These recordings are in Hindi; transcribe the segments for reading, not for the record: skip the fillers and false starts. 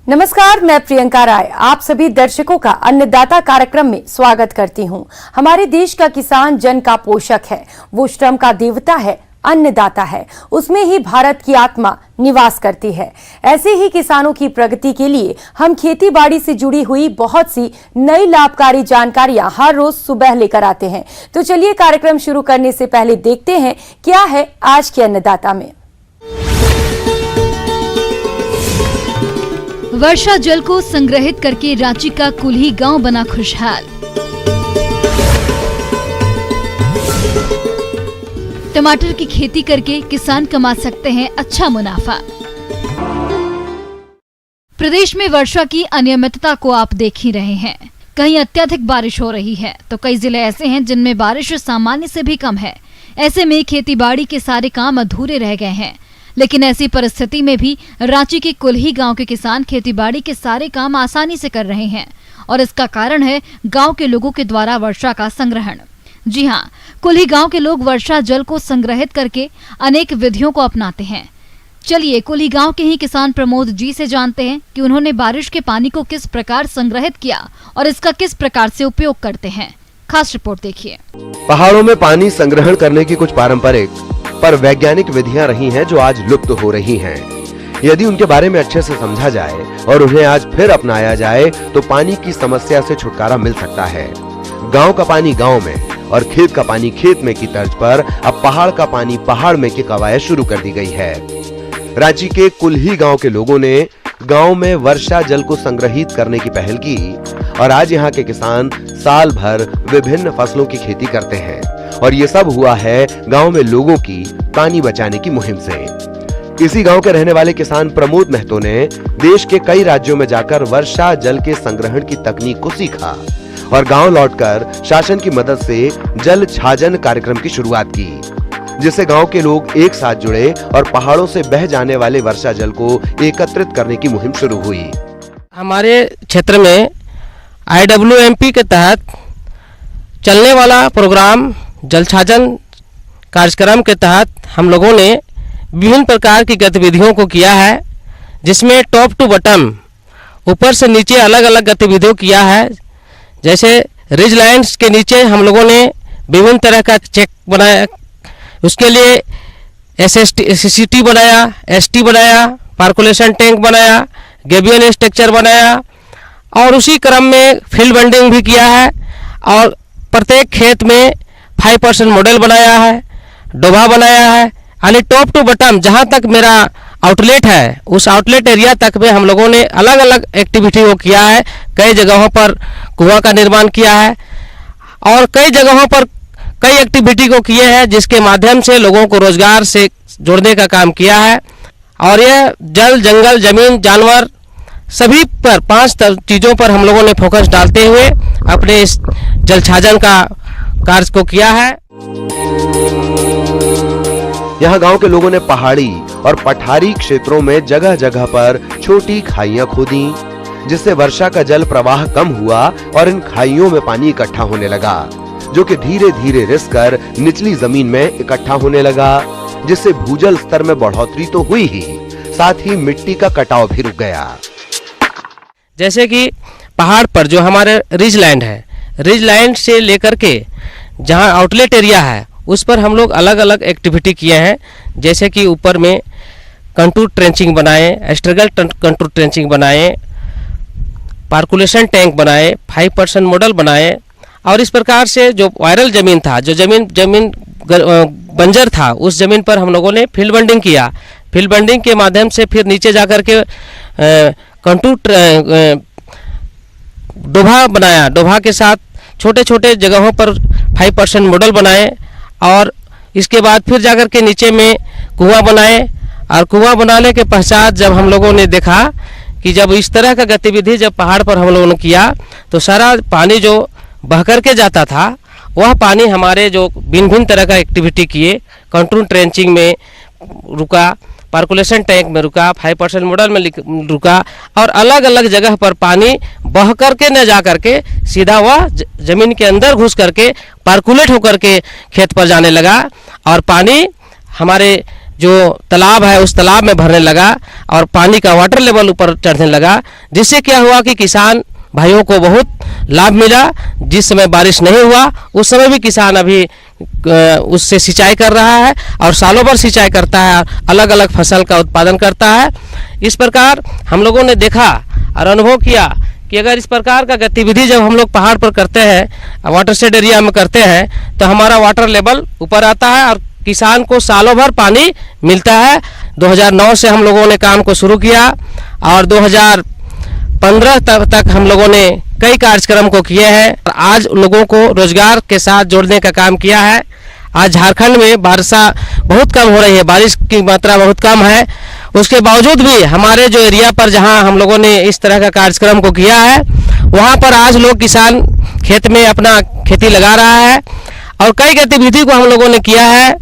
नमस्कार, मैं प्रियंका राय आप सभी दर्शकों का अन्नदाता कार्यक्रम में स्वागत करती हूं। हमारे देश का किसान जन का पोषक है, वो श्रम का देवता है, अन्नदाता है। उसमें ही भारत की आत्मा निवास करती है। ऐसे ही किसानों की प्रगति के लिए हम खेती बाड़ी से जुड़ी हुई बहुत सी नई लाभकारी जानकारियां हर रोज सुबह लेकर आते हैं। तो चलिए कार्यक्रम शुरू करने से पहले देखते हैं क्या है आज के अन्नदाता में। वर्षा जल को संग्रहित करके रांची का कुल्ही गांव बना खुशहाल। टमाटर की खेती करके किसान कमा सकते हैं अच्छा मुनाफा। प्रदेश में वर्षा की अनियमितता को आप देख ही रहे हैं। कहीं अत्यधिक बारिश हो रही है तो कई जिले ऐसे हैं जिनमें बारिश सामान्य से भी कम है। ऐसे में खेतीबाड़ी के सारे काम अधूरे रह गए हैं। लेकिन ऐसी परिस्थिति में भी रांची के कुल्ही गांव के किसान खेतीबाड़ी के सारे काम आसानी से कर रहे हैं और इसका कारण है गांव के लोगों के द्वारा वर्षा का संग्रहण। जी हां, कुल्ही गांव के लोग वर्षा जल को संग्रहित करके अनेक विधियों को अपनाते हैं। चलिए कुल्ही गांव के ही किसान प्रमोद जी से जानते हैं कि उन्होंने बारिश के पानी को किस प्रकार संग्रहित किया और इसका किस प्रकार से उपयोग करते हैं। खास रिपोर्ट देखिए। पहाड़ों में पानी संग्रहण करने की कुछ पारंपरिक पर वैज्ञानिक विधियां रही हैं जो आज लुप्त हो रही हैं। यदि उनके बारे में अच्छे से समझा जाए और उन्हें आज फिर अपनाया जाए तो पानी की समस्या से छुटकारा मिल सकता है। गांव का पानी गांव में और खेत का पानी खेत में की तर्ज पर अब पहाड़ का पानी पहाड़ में की कवायद शुरू कर दी गई है। रांची के कुल्ही गांव के लोगों ने गांव में वर्षा जल को संग्रहित करने की पहल की और आज यहाँ के किसान साल भर विभिन्न फसलों की खेती करते हैं और ये सब हुआ है गांव में लोगों की पानी बचाने की मुहिम से। इसी गांव के रहने वाले किसान प्रमोद महतो ने देश के कई राज्यों में जाकर वर्षा जल के संग्रहण की तकनीक को सीखा और गांव लौटकर शासन की मदद से जल छाजन कार्यक्रम की शुरुआत की, जिससे गांव के लोग एक साथ जुड़े और पहाड़ों से बह जाने वाले वर्षा जल को एकत्रित करने की मुहिम शुरू हुई। हमारे क्षेत्र में IWMP के तहत चलने वाला प्रोग्राम जल छाजन कार्यक्रम के तहत हम लोगों ने विभिन्न प्रकार की गतिविधियों को किया है, जिसमें टॉप टू बॉटम ऊपर से नीचे अलग अलग गतिविधियों किया है। जैसे रिज लाइन्स के नीचे हम लोगों ने विभिन्न तरह का चेक बनाया, उसके लिए SCT बनाया, ST बनाया, पार्कुलेशन टैंक बनाया, गैबियन स्ट्रक्चर बनाया और उसी क्रम में फील्ड बंडिंग भी किया है और प्रत्येक खेत में 5% मॉडल बनाया है, डोभा बनाया है। यानी टॉप टू बॉटम जहाँ तक मेरा आउटलेट है उस आउटलेट एरिया तक में हम लोगों ने अलग अलग एक्टिविटी को किया है। कई जगहों पर कुआं का निर्माण किया है और कई जगहों पर कई एक्टिविटी को किए हैं, जिसके माध्यम से लोगों को रोजगार से जोड़ने का काम किया है। और यह जल, जंगल, जमीन, जानवर सभी पर 5 चीज़ों पर हम लोगों ने फोकस डालते हुए अपने इस जल छाजन का कार्य को किया है। यहाँ गांव के लोगों ने पहाड़ी और पठारी क्षेत्रों में जगह जगह पर छोटी खाइयां खोदी, जिससे वर्षा का जल प्रवाह कम हुआ और इन खाइयों में पानी इकट्ठा होने लगा, जो कि धीरे धीरे रिस कर निचली जमीन में इकट्ठा होने लगा, जिससे भूजल स्तर में बढ़ोतरी तो हुई ही, साथ ही मिट्टी का कटाव भी रुक गया। जैसे कि पहाड़ पर जो हमारे रिज लैंड है, रिज लैंड से लेकर के जहाँ आउटलेट एरिया है उस पर हम लोग अलग अलग एक्टिविटी किए हैं। जैसे कि ऊपर में कंटूर ट्रेंचिंग बनाए, स्ट्रगल कंटूर ट्रेंचिंग बनाए, पार्कुलेशन टैंक बनाए, 5% मॉडल बनाए और इस प्रकार से जो वायरल जमीन था, जो जमीन बंजर था, उस जमीन पर हम लोगों ने फील्ड बंडिंग किया। फील्ड बंडिंग के माध्यम से फिर नीचे जाकर के कंटूर डोभा बनाया। डोभा के साथ छोटे छोटे जगहों पर 5% मॉडल बनाए और इसके बाद फिर जाकर के नीचे में कुआं बनाए और कुआं बनाने के पश्चात जब हम लोगों ने देखा कि जब इस तरह का गतिविधि जब पहाड़ पर हम लोगों ने किया तो सारा पानी जो बह करके जाता था वह पानी हमारे जो भिन्न भिन्न तरह का एक्टिविटी किए, कंटूर ट्रेंचिंग में रुका, पार्कुलेशन टैंक में रुका, 5% मॉडल में रुका और अलग अलग जगह पर पानी बह करके न जा करके सीधा वह जमीन के अंदर घुस करके पार्कुलेट होकर के खेत पर जाने लगा और पानी हमारे जो तालाब है उस तालाब में भरने लगा और पानी का वाटर लेवल ऊपर चढ़ने लगा, जिससे क्या हुआ कि किसान भाइयों को बहुत लाभ मिला। जिस समय बारिश नहीं हुआ उस समय भी किसान अभी उससे सिंचाई कर रहा है और सालों भर सिंचाई करता है, अलग अलग फसल का उत्पादन करता है। इस प्रकार हम लोगों ने देखा और अनुभव किया कि अगर इस प्रकार का गतिविधि जब हम लोग पहाड़ पर करते हैं, वाटरशेड एरिया में करते हैं, तो हमारा वाटर लेवल ऊपर आता है और किसान को सालों भर पानी मिलता है। 2009 से हम लोगों ने काम को शुरू किया और 2015 तक हम लोगों ने कई कार्यक्रम को किए हैं और आज लोगों को रोजगार के साथ जोड़ने का काम किया है। आज झारखंड में वर्षा बहुत कम हो रही है, बारिश की मात्रा बहुत कम है, उसके बावजूद भी हमारे जो एरिया पर जहां हम लोगों ने इस तरह का कार्यक्रम को किया है, वहां पर आज लोग किसान खेत में अपना खेती लगा रहा है और कई गतिविधि को हम लोगों ने किया है,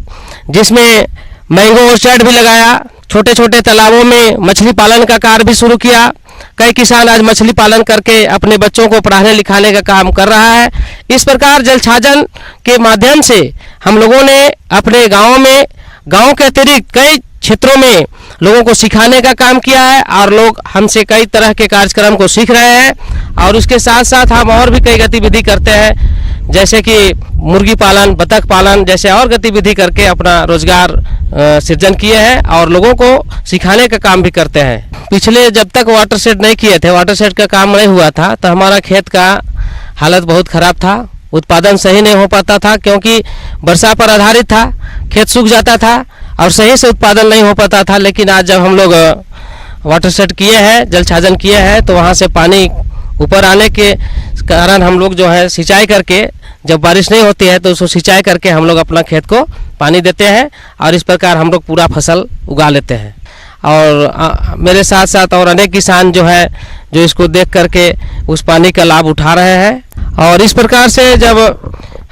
जिसमें मैंगो ऑर्चर्ड भी लगाया, छोटे छोटे तालाबों में मछली पालन का कार्य भी शुरू किया। कई किसान आज मछली पालन करके अपने बच्चों को पढ़ाने लिखाने का काम कर रहा है। इस प्रकार जल छाजन के माध्यम से हम लोगों ने अपने गाँव में, गाँव के अतिरिक्त कई क्षेत्रों में लोगों को सिखाने का काम किया है और लोग हमसे कई तरह के कार्यक्रम को सीख रहे हैं। और उसके साथ साथ हम और भी कई गतिविधि करते हैं, जैसे कि मुर्गी पालन, बतख पालन जैसे और गतिविधि करके अपना रोजगार सृजन किए हैं और लोगों को सिखाने का काम भी करते हैं। पिछले जब तक वाटर शेड नहीं किए थे, वाटर शेड का काम नहीं हुआ था, तो हमारा खेत का हालत बहुत खराब था, उत्पादन सही नहीं हो पाता था क्योंकि वर्षा पर आधारित था, खेत सूख जाता था और सही से उत्पादन नहीं हो पाता था। लेकिन आज जब हम लोग वाटर शेड किए हैं, जल छाजन किए हैं, तो वहाँ से पानी ऊपर आने के कारण हम लोग जो है सिंचाई करके, जब बारिश नहीं होती है तो उसको सिंचाई करके हम लोग अपना खेत को पानी देते हैं और इस प्रकार हम लोग पूरा फसल उगा लेते हैं। और मेरे साथ साथ और अनेक किसान जो है जो इसको देख करके उस पानी का लाभ उठा रहे हैं। और इस प्रकार से जब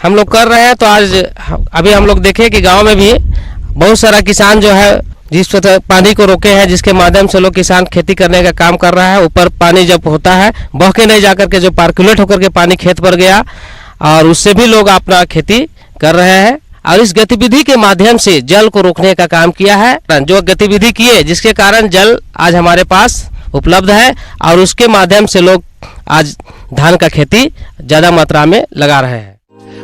हम लोग कर रहे हैं तो आज अभी हम लोग देखें कि गांव में भी बहुत सारा किसान जो है जिस पानी को रोके हैं, जिसके माध्यम से लोग किसान खेती करने का काम कर रहा है। ऊपर पानी जब होता है बह के नहीं जाकर के जो पार्कुलेट होकर के पानी खेत पर गया और उससे भी लोग अपना खेती कर रहे हैं। और इस गतिविधि के माध्यम से जल को रोकने का काम किया है, जो गतिविधि किए जिसके कारण जल आज हमारे पास उपलब्ध है और उसके माध्यम से लोग आज धान का खेती ज्यादा मात्रा में लगा रहे हैं।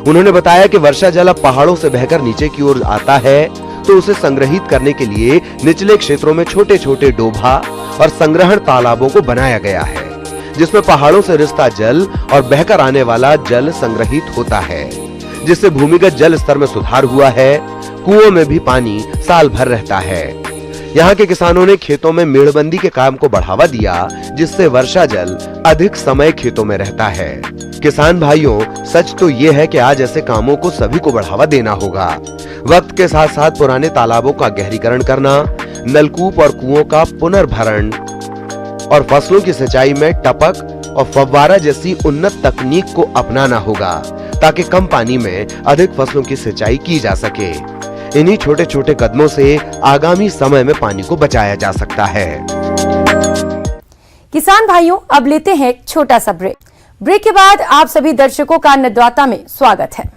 उन्होंने बताया कि वर्षा जल अब पहाड़ों से बहकर नीचे की ओर आता है, तो उसे संग्रहित करने के लिए निचले क्षेत्रों में छोटे छोटे डोभा और संग्रहण तालाबों को बनाया गया है, जिसमें पहाड़ों से रिसता जल और बहकर आने वाला जल संग्रहित होता है, जिससे भूमिगत जल स्तर में सुधार हुआ है। कुओं में भी पानी साल भर रहता है। यहाँ के किसानों ने खेतों में मेड़बंदी के काम को बढ़ावा दिया, जिससे वर्षा जल अधिक समय खेतों में रहता है। किसान भाइयों, सच तो ये है कि आज ऐसे कामों को सभी को बढ़ावा देना होगा। वक्त के साथ साथ पुराने तालाबों का गहरीकरण करना, नलकूप और कुओं का पुनर्भरण और फसलों की सिंचाई में टपक और फव्वारा जैसी उन्नत तकनीक को अपनाना होगा, ताकि कम पानी में अधिक फसलों की सिंचाई की जा सके। इन्हीं छोटे छोटे कदमों से आगामी समय में पानी को बचाया जा सकता है। किसान भाइयों, अब लेते हैं एक छोटा सा ब्रेक। ब्रेक के बाद आप सभी दर्शकों का अन्नदाता में स्वागत है।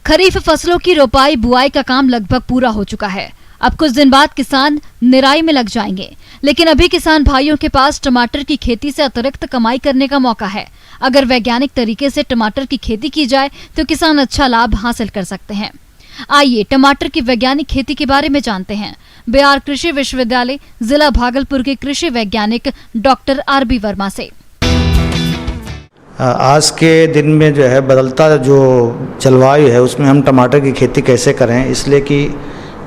खरीफ फसलों की रोपाई बुआई का काम लगभग पूरा हो चुका है। अब कुछ दिन बाद किसान निराई में लग जाएंगे, लेकिन अभी किसान भाइयों के पास टमाटर की खेती से अतिरिक्त कमाई करने का मौका है। अगर वैज्ञानिक तरीके से टमाटर की खेती की जाए तो किसान अच्छा लाभ हासिल कर सकते हैं। आइए टमाटर की वैज्ञानिक खेती के बारे में जानते हैं। बिहार कृषि विश्वविद्यालय जिला भागलपुर के कृषि वैज्ञानिक डॉक्टर आरबी वर्मा से। आज के दिन में जो है बदलता जो जलवायु है उसमें हम टमाटर की खेती कैसे करें, इसलिए कि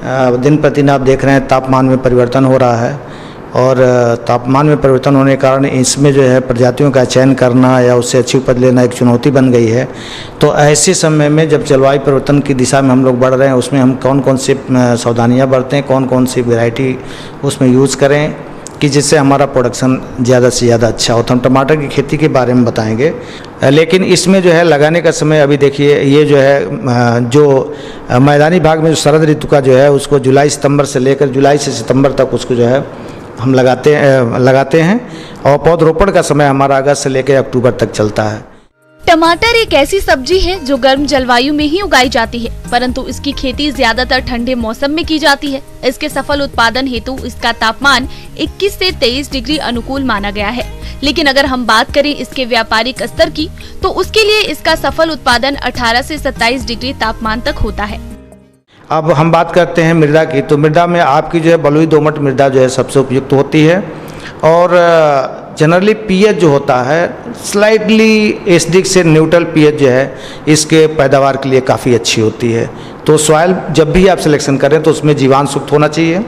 दिन प्रतिदिन आप देख रहे हैं तापमान में परिवर्तन हो रहा है और तापमान में परिवर्तन होने के कारण इसमें जो है प्रजातियों का चयन करना या उससे अच्छी उपज लेना एक चुनौती बन गई है। तो ऐसे समय में जब जलवायु परिवर्तन की दिशा में हम लोग बढ़ रहे हैं, उसमें हम कौन कौन सी सावधानियाँ बरतें, कौन कौन सी वैरायटी उसमें यूज़ करें कि जिससे हमारा प्रोडक्शन ज़्यादा से ज़्यादा अच्छा हो। तो हम टमाटर की खेती के बारे में बताएंगे, लेकिन इसमें जो है लगाने का समय अभी देखिए, ये जो है जो मैदानी भाग में जो शरद ऋतु का जो है उसको जुलाई से सितंबर तक उसको जो है हम लगाते हैं और पौधरोपण का समय हमारा अगस्त से लेकर अक्टूबर तक चलता है। टमाटर एक ऐसी सब्जी है जो गर्म जलवायु में ही उगाई जाती है, परंतु इसकी खेती ज्यादातर ठंडे मौसम में की जाती है। इसके सफल उत्पादन हेतु इसका तापमान 21 से 23 डिग्री अनुकूल माना गया है। लेकिन अगर हम बात करें इसके व्यापारिक स्तर की, तो उसके लिए इसका सफल उत्पादन 18 से 27 डिग्री तापमान तक होता है। अब हम बात करते हैं मृदा की। तो मृदा में आपकी जो है बलुई दोमट मृदा जो है सबसे उपयुक्त होती है, और जनरली पीएच जो होता है स्लाइटली एसिडिक से न्यूट्रल पीएच जो है इसके पैदावार के लिए काफ़ी अच्छी होती है। तो सॉइल जब भी आप सिलेक्शन करें तो उसमें जीवाणुयुक्त होना चाहिए,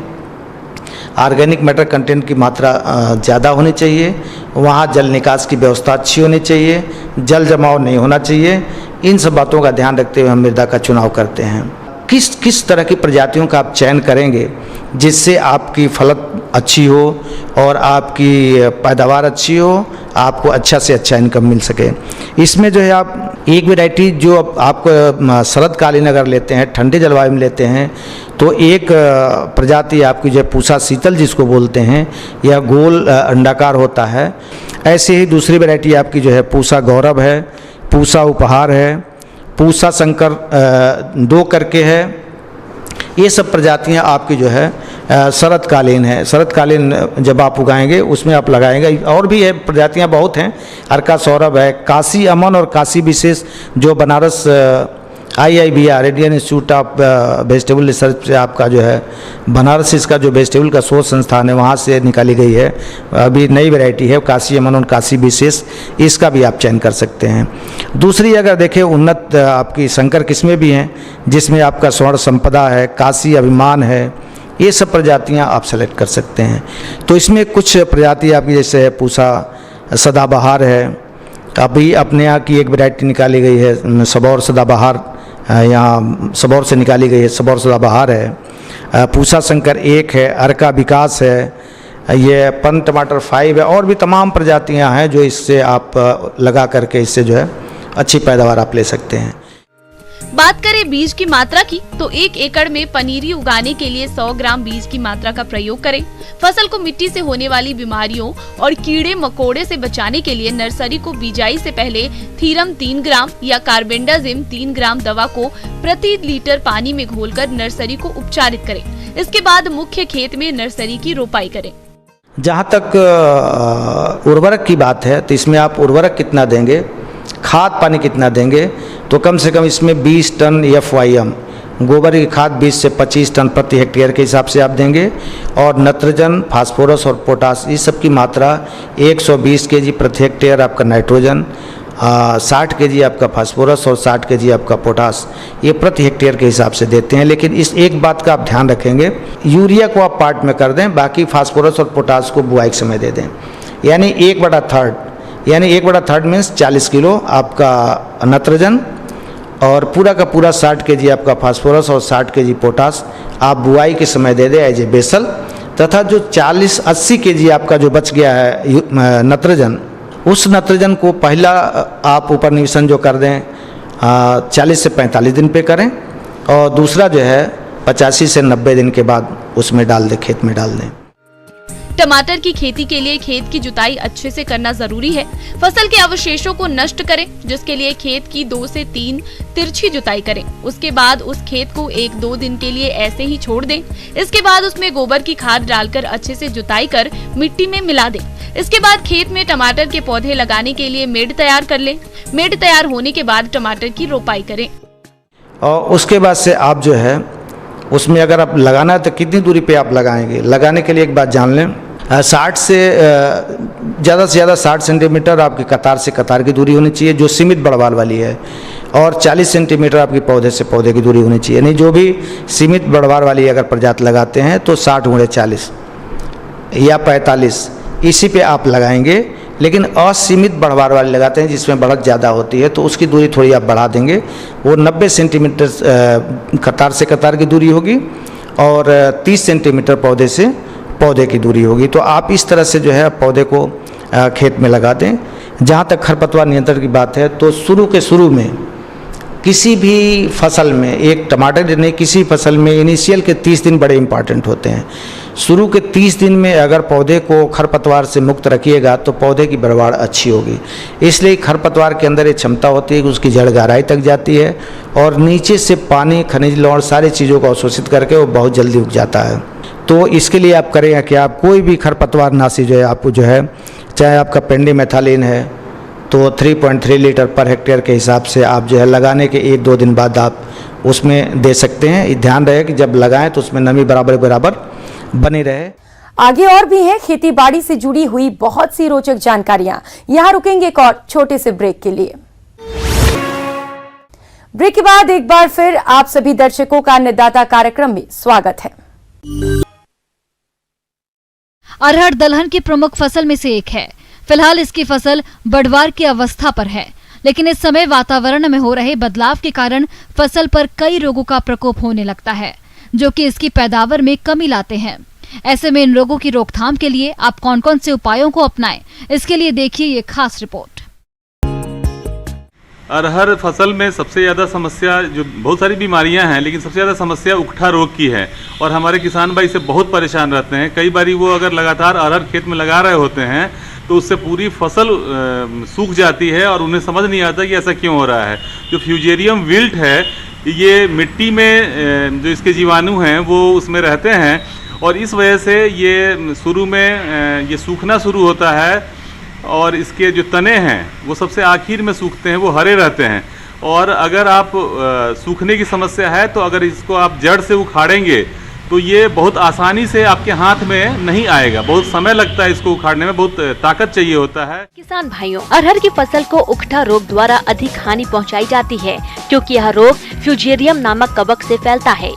ऑर्गेनिक मैटर कंटेंट की मात्रा ज़्यादा होनी चाहिए, वहाँ जल निकास की व्यवस्था अच्छी होनी चाहिए, जल जमाव नहीं होना चाहिए। इन सब बातों का ध्यान रखते हुए हम मृदा का चुनाव करते हैं। किस तरह की प्रजातियों का आप चयन करेंगे जिससे आपकी फलत अच्छी हो और आपकी पैदावार अच्छी हो, आपको अच्छा से अच्छा इनकम मिल सके। इसमें जो है आप एक वैरायटी जो आपको शरदकालीन अगर लेते हैं, ठंडे जलवायु में लेते हैं, तो एक प्रजाति आपकी जो है पूसा शीतल जिसको बोलते हैं, यह गोल अंडाकार होता है। ऐसे ही दूसरी वैरायटी आपकी जो है पूसा गौरव है, पूसा उपहार है, पूसा शंकर 2 करके है। ये सब प्रजातियां आपकी जो है शरदकालीन है। शरदकालीन जब आप उगाएंगे उसमें आप लगाएंगे। और भी है प्रजातियां बहुत हैं, अर्का सौरभ है, काशी अमन और काशी विशेष जो Banaras IIBR Indian institute of vegetable research से आपका जो है बनारस इसका जो वेजिटेबल का शोध संस्थान है वहाँ से निकाली गई है। अभी नई वैरायटी है काशी अमन और काशी विशेष, इसका भी आप चयन कर सकते हैं। दूसरी अगर देखें उन्नत आपकी संकर किस्में भी हैं जिसमें आपका स्वर्ण संपदा है, काशी अभिमान है, ये सब प्रजातियाँ आप सेलेक्ट कर सकते हैं। तो इसमें कुछ प्रजाति आपकी जैसे पूसा सदाबहार है, अभी अपने यहाँ की एक वैरायटी निकाली गई है सबौर सदाबहार, यहाँ सबौर से निकाली गई है, सबौर सदाबहार है। पूसा शंकर 1 है, अर्का विकास है, ये पन टमाटर 5 है, और भी तमाम प्रजातियाँ हैं जो इससे आप लगा करके इससे जो है अच्छी पैदावार आप ले सकते हैं। बात करें बीज की मात्रा की, तो 1 एकड़ में पनीरी उगाने के लिए 100 ग्राम बीज की मात्रा का प्रयोग करें। फसल को मिट्टी से होने वाली बीमारियों और कीड़े मकोड़े से बचाने के लिए नर्सरी को बिजाई से पहले थीरम 3 ग्राम या कार्बेंडाजिम 3 ग्राम दवा को प्रति लीटर पानी में घोलकर नर्सरी को उपचारित करें। इसके बाद मुख्य खेत में नर्सरी की रोपाई करें। जहाँ तक उर्वरक की बात है, तो इसमें आप उर्वरक कितना देंगे, खाद पानी कितना देंगे, तो कम से कम इसमें 20 टन FYM गोबर की खाद 20 से 25 टन प्रति हेक्टेयर के हिसाब से आप देंगे, और नत्रजन, फास्फोरस और पोटास इस सब की मात्रा 120 kg प्रति हेक्टेयर आपका नाइट्रोजन, 60 kg आपका फास्फोरस और 60 kg आपका पोटास, ये प्रति हेक्टेयर के हिसाब से देते हैं। लेकिन इस एक बात का आप ध्यान रखेंगे, यूरिया को आप पार्ट में कर दें, बाकी फास्फोरस और पोटास को बुआई के समय दे दें। यानी 1/3, यानी 1/3 मीन्स 40 किलो आपका नत्रजन और पूरा का पूरा 60 kg आपका फास्फोरस और 60 kg पोटास आप बुआई के समय दे दें एज ए बेसल। तथा जो 40-80 kg आपका जो बच गया है नत्रजन, उस नत्रजन को पहला आप ऊपर निवेशन जो कर दें 40 से 45 दिन पे करें, और दूसरा जो है 85 से 90 दिन के बाद उसमें डाल दें, खेत में डाल दें। टमाटर की खेती के लिए खेत की जुताई अच्छे से करना जरूरी है। फसल के अवशेषों को नष्ट करें, जिसके लिए खेत की 2 से 3 तिरछी जुताई करें। उसके बाद उस खेत को 1-2 दिन के लिए ऐसे ही छोड़ दें। इसके बाद उसमें गोबर की खाद डालकर अच्छे से जुताई कर मिट्टी में मिला दें। इसके बाद खेत में टमाटर के पौधे लगाने के लिए मेड़ तैयार कर लें। मेड़ तैयार होने के बाद टमाटर की रोपाई करें। और उसके बाद से आप जो है उसमें अगर आप लगाना है तो कितनी दूरी पे आप लगाएंगे। लगाने के लिए एक बात जान लें, 60 से ज़्यादा 60 सेंटीमीटर आपकी कतार से कतार की दूरी होनी चाहिए जो सीमित बढ़वाल वाली है, और 40 सेंटीमीटर आपकी पौधे से पौधे की दूरी होनी चाहिए। नहीं, जो भी सीमित बढ़वाल वाली अगर प्रजाति लगाते हैं तो 60x40 या 45 इसी पे आप लगाएंगे। लेकिन असीमित बढ़वार वाले लगाते हैं जिसमें बढ़त ज़्यादा होती है, तो उसकी दूरी थोड़ी आप बढ़ा देंगे। वो 90 सेंटीमीटर कतार से कतार की दूरी होगी और 30 सेंटीमीटर पौधे से पौधे की दूरी होगी। तो आप इस तरह से जो है पौधे को खेत में लगा दें। जहाँ तक खरपतवार नियंत्रण की बात है, तो शुरू में किसी भी फसल में, एक टमाटर नहीं किसी फसल में इनिशियल के 30 दिन बड़े इंपॉर्टेंट होते हैं। शुरू के 30 दिन में अगर पौधे को खरपतवार से मुक्त रखिएगा तो पौधे की बढ़वाड़ अच्छी होगी। इसलिए खरपतवार के अंदर एक क्षमता होती है कि उसकी जड़ गहराई तक जाती है और नीचे से पानी, खनिज लवण सारी चीज़ों को अवशोषित करके वो बहुत जल्दी उग जाता है। तो इसके लिए आप करें कि आप कोई भी खरपतवार नाशी जो है आपको जो है, चाहे आपका पेंडिमेथालिन है तो 3.3 लीटर पर हेक्टेयर के हिसाब से आप जो है लगाने के 1-2 दिन बाद आप उसमें दे सकते हैं। ध्यान रहे कि जब लगाएं तो उसमें नमी बराबर बराबर बनी रहे। आगे और भी है खेती बाड़ी से जुड़ी हुई बहुत सी रोचक जानकारियां। यहां रुकेंगे एक और छोटे से ब्रेक के लिए। ब्रेक के बाद एक बार फिर आप सभी दर्शकों का अन्नदाता कार्यक्रम में स्वागत है। अरहर दलहन की प्रमुख फसल में से एक है। फिलहाल इसकी फसल बढ़वार की अवस्था पर है, लेकिन इस समय वातावरण में हो रहे बदलाव के कारण फसल पर कई रोगों का प्रकोप होने लगता है, जो कि इसकी पैदावार में कमी लाते हैं। ऐसे में इन रोगों की रोकथाम के लिए आप कौन कौन से उपायों को अपनाएं, इसके लिए देखिए ये खास रिपोर्ट। अरहर फसल में सबसे ज़्यादा समस्या, जो बहुत सारी बीमारियां हैं लेकिन सबसे ज़्यादा समस्या उकठा रोग की है और हमारे किसान भाई इससे बहुत परेशान रहते हैं। कई बारी वो अगर लगातार अरहर खेत में लगा रहे होते हैं तो उससे पूरी फसल सूख जाती है और उन्हें समझ नहीं आता कि ऐसा क्यों हो रहा है। जो फ्यूजेरियम विल्ट है, ये मिट्टी में जो इसके जीवाणु हैं वो उसमें रहते हैं और इस वजह से ये शुरू में ये सूखना शुरू होता है और इसके जो तने हैं वो सबसे आखिर में सूखते हैं, वो हरे रहते हैं। और अगर आप सूखने की समस्या है तो अगर इसको आप जड़ से उखाड़ेंगे तो ये बहुत आसानी से आपके हाथ में नहीं आएगा, बहुत समय लगता है इसको उखाड़ने में, बहुत ताकत चाहिए होता है। किसान भाइयों, अरहर की फसल को उकठा रोग द्वारा अधिक हानि पहुंचाई जाती है क्योंकि यह रोग फ्यूजेरियम नामक कवक से फैलता है।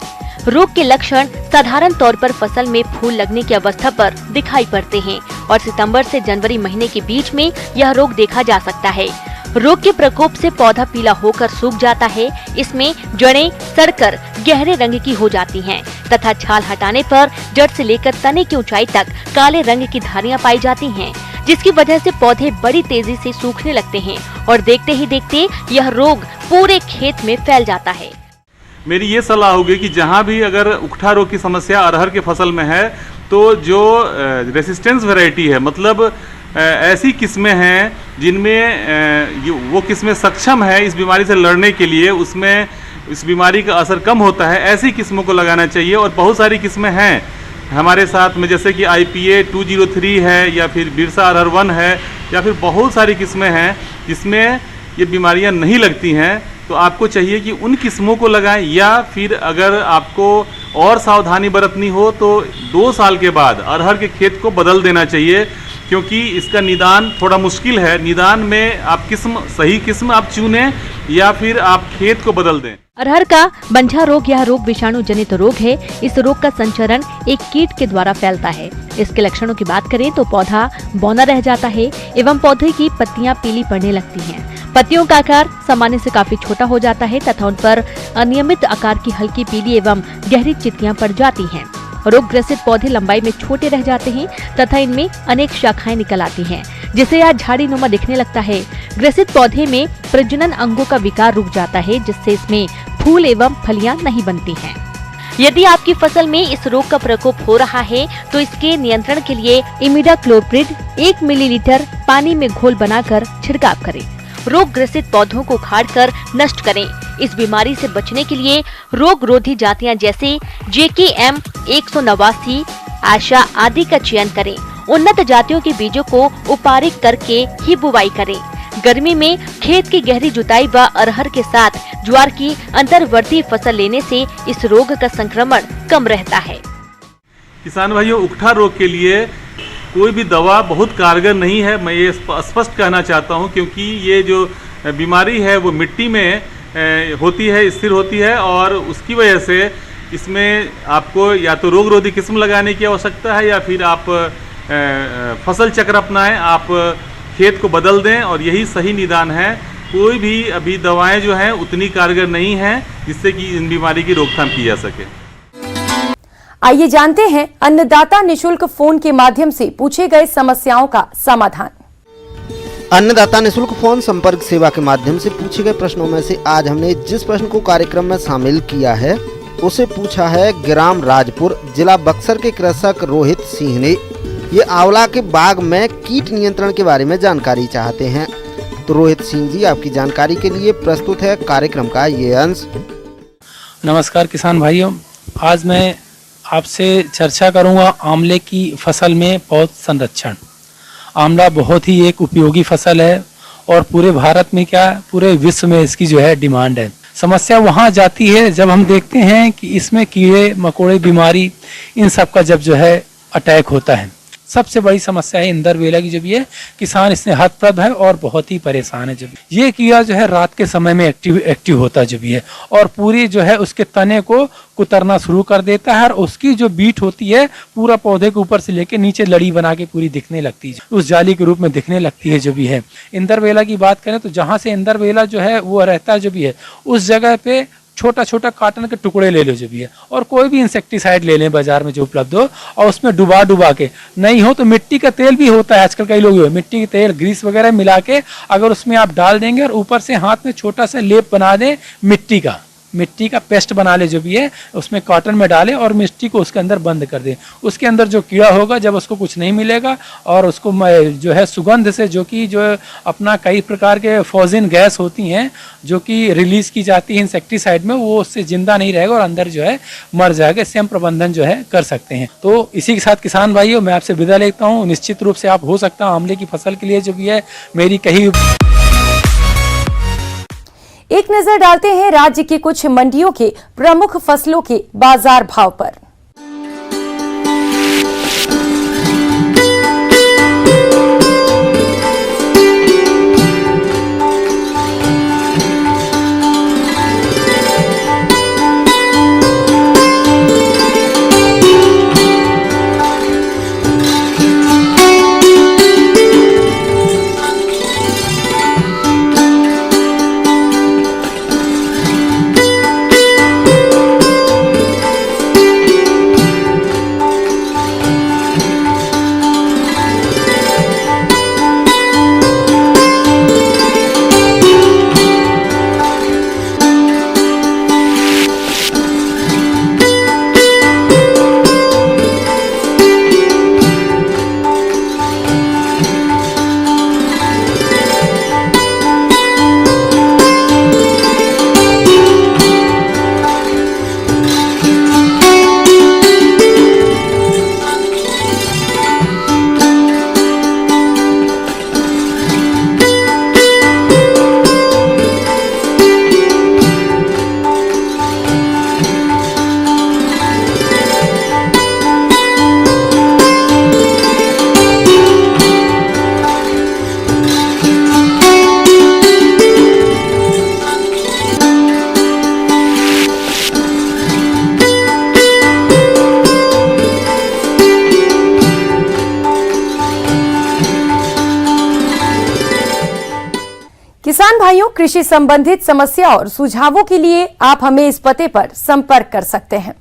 रोग के लक्षण साधारण तौर पर फसल में फूल लगने की अवस्था पर दिखाई पड़ते हैं और सितंबर से जनवरी महीने के बीच में यह रोग देखा जा सकता है। रोग के प्रकोप से पौधा पीला होकर सूख जाता है। इसमें जड़ें सड़कर गहरे रंग की हो जाती हैं तथा छाल हटाने पर जड़ से लेकर तने की ऊंचाई तक काले रंग की धारियां पाई जाती हैं, जिसकी वजह से पौधे बड़ी तेजी से सूखने लगते हैं और देखते ही देखते यह रोग पूरे खेत में फैल जाता है। मेरी ये सलाह होगी कि जहाँ भी अगर उकठा रोग की समस्या अरहर के फसल में है तो जो रेसिस्टेंस वैरायटी है, मतलब ऐसी किस्में हैं जिनमें वो किस्में सक्षम है इस बीमारी से लड़ने के लिए, उसमें इस बीमारी का असर कम होता है, ऐसी किस्मों को लगाना चाहिए। और बहुत सारी किस्में हैं हमारे साथ में, जैसे कि IPA 203 है या फिर बिरसा अरहर 1 है या फिर बहुत सारी किस्में हैं जिसमें ये बीमारियां नहीं लगती हैं। तो आपको चाहिए कि उन किस्मों को लगाएं या फिर अगर आपको और सावधानी बरतनी हो तो 2 साल के बाद अरहर के खेत को बदल देना चाहिए, क्योंकि इसका निदान थोड़ा मुश्किल है। निदान में आप सही किस्म आप चुनें या फिर आप खेत को बदल दें। अरहर का बंझा रोग यह रोग विषाणु जनित रोग है। इस रोग का संचरण एक कीट के द्वारा फैलता है। इसके लक्षणों की बात करें तो पौधा बौना रह जाता है एवं पौधे की पत्तियां पीली पड़ने लगती हैं। पत्तियों का आकार सामान्य से काफी छोटा हो जाता है तथा उन पर अनियमित आकार की हल्की पीली एवं गहरी चित्तियां पड़ जाती हैं। रोग ग्रसित पौधे लंबाई में छोटे रह जाते हैं तथा इनमें अनेक शाखाएं निकल आती हैं, जिससे यह झाड़ी नुमा दिखने लगता है। ग्रसित पौधे में प्रजनन अंगों का विकार रुक जाता है, जिससे इसमें फूल एवं फलियां नहीं बनती हैं। यदि आपकी फसल में इस रोग का प्रकोप हो रहा है तो इसके नियंत्रण के लिए इमिडाक्लोप्रिड 1 मिलीलीटर पानी में घोल बनाकर छिड़काव करें। रोग ग्रसित पौधों को उखाड़कर नष्ट करें। इस बीमारी से बचने के लिए रोग रोधी जातियां जैसे JKM 189, आशा आदि का चयन करें। उन्नत जातियों के बीजों को उपारित करके ही बुवाई करें। गर्मी में खेत की गहरी जुताई व अरहर के साथ ज्वार की अंतर्वर्ती फसल लेने से इस रोग का संक्रमण कम रहता है। किसान भाइयों, उकठा रोग के लिए कोई भी दवा बहुत कारगर नहीं है, मैं ये स्पष्ट कहना चाहता हूँ, क्योंकि ये जो बीमारी है वो मिट्टी में होती है, स्थिर होती है और उसकी वजह से इसमें आपको या तो रोग रोधी किस्म लगाने की आवश्यकता है या फिर आप फसल चक्र अपनाएं, आप खेत को बदल दें और यही सही निदान है। कोई भी अभी दवाएं जो हैं उतनी कारगर नहीं हैं जिससे कि इन बीमारी की रोकथाम की जा सके। आइए जानते हैं अन्नदाता निशुल्क फोन के माध्यम से पूछे गए समस्याओं का समाधान। अन्नदाता निःशुल्क फोन संपर्क सेवा के माध्यम से पूछे गए प्रश्नों में से आज हमने जिस प्रश्न को कार्यक्रम में शामिल किया है उसे पूछा है ग्राम राजपुर, जिला बक्सर के कृषक रोहित सिंह ने। ये आंवला के बाग में कीट नियंत्रण के बारे में जानकारी चाहते हैं। तो रोहित सिंह जी, आपकी जानकारी के लिए प्रस्तुत है कार्यक्रम का ये अंश। नमस्कार किसान भाइयों, आज मैं आपसे चर्चा करूंगा आंवले की फसल में पौध संरक्षण। आंवला बहुत ही एक उपयोगी फसल है और पूरे भारत में क्या पूरे विश्व में इसकी जो है डिमांड है। समस्या वहाँ जाती है जब हम देखते हैं कि इसमें कीड़े मकोड़े बीमारी इन सब का जब जो है अटैक होता है। सबसे बड़ी समस्या है इंदरवेला की। जब ये किसान इससे हतप्रभ है और बहुत ही परेशान है। जब ये कीड़ा जो है रात के समय में एक्टिव होता है जब ये, और पूरी जो है उसके तने को कुतरना शुरू कर देता है और उसकी जो बीट होती है पूरा पौधे के ऊपर से लेके नीचे लड़ी बना के पूरी दिखने लगती है, उस जाली के रूप में दिखने लगती है जो भी है। इंदरवेला की बात करें तो जहाँ से इंदरवेला जो है वो रहता है जो भी है उस जगह पे छोटा छोटा कॉटन के टुकड़े ले लो जो भी है, और कोई भी इंसेक्टिसाइड ले लें बाजार में जो उपलब्ध हो, और उसमें डुबा के, नहीं हो तो मिट्टी का तेल भी होता है आजकल, कई लोग मिट्टी के तेल ग्रीस वगैरह मिला के अगर उसमें आप डाल देंगे और ऊपर से हाथ में छोटा सा लेप बना दें मिट्टी का पेस्ट बना ले जो भी है, उसमें कॉटन में डालें और मिट्टी को उसके अंदर बंद कर दें। उसके अंदर जो कीड़ा होगा जब उसको कुछ नहीं मिलेगा और उसको जो है सुगंध से जो अपना कई प्रकार के फॉजिन गैस होती हैं जो कि रिलीज की जाती है इंसेक्टिसाइड में, वो उससे जिंदा नहीं रहेगा और अंदर जो है मर जाएगा। इससे हम प्रबंधन जो है कर सकते हैं। तो इसी के साथ किसान भाइयों मैं आपसे विदा लेता हूँ। निश्चित रूप से आप हो सकता है आंवले की फसल के लिए जो भी है मेरी कही। एक नजर डालते हैं राज्य की कुछ मंडियों के प्रमुख फसलों के बाजार भाव पर। किसान भाइयों, कृषि संबंधित समस्या और सुझावों के लिए आप हमें इस पते पर संपर्क कर सकते हैं।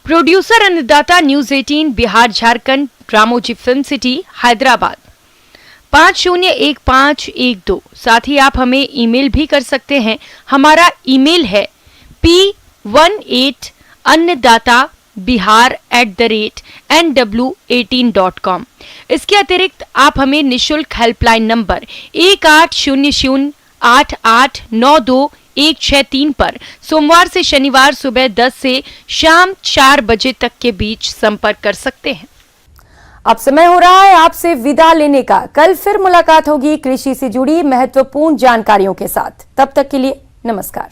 प्रोड्यूसर अन्नदाता news 18 Bihar Jharkhand, Ramoji film city, Hyderabad 501512। साथ ही आप हमें ईमेल भी कर सकते हैं। हमारा ईमेल है p18annadatabihar@nw18.com। इसके अतिरिक्त आप हमें निःशुल्क हेल्पलाइन नंबर 18008892 पर सोमवार से शनिवार सुबह 10 से शाम 4 बजे तक के बीच संपर्क कर सकते हैं। अब समय हो रहा है आपसे विदा लेने का। कल फिर मुलाकात होगी कृषि से जुड़ी महत्वपूर्ण जानकारियों के साथ। तब तक के लिए नमस्कार।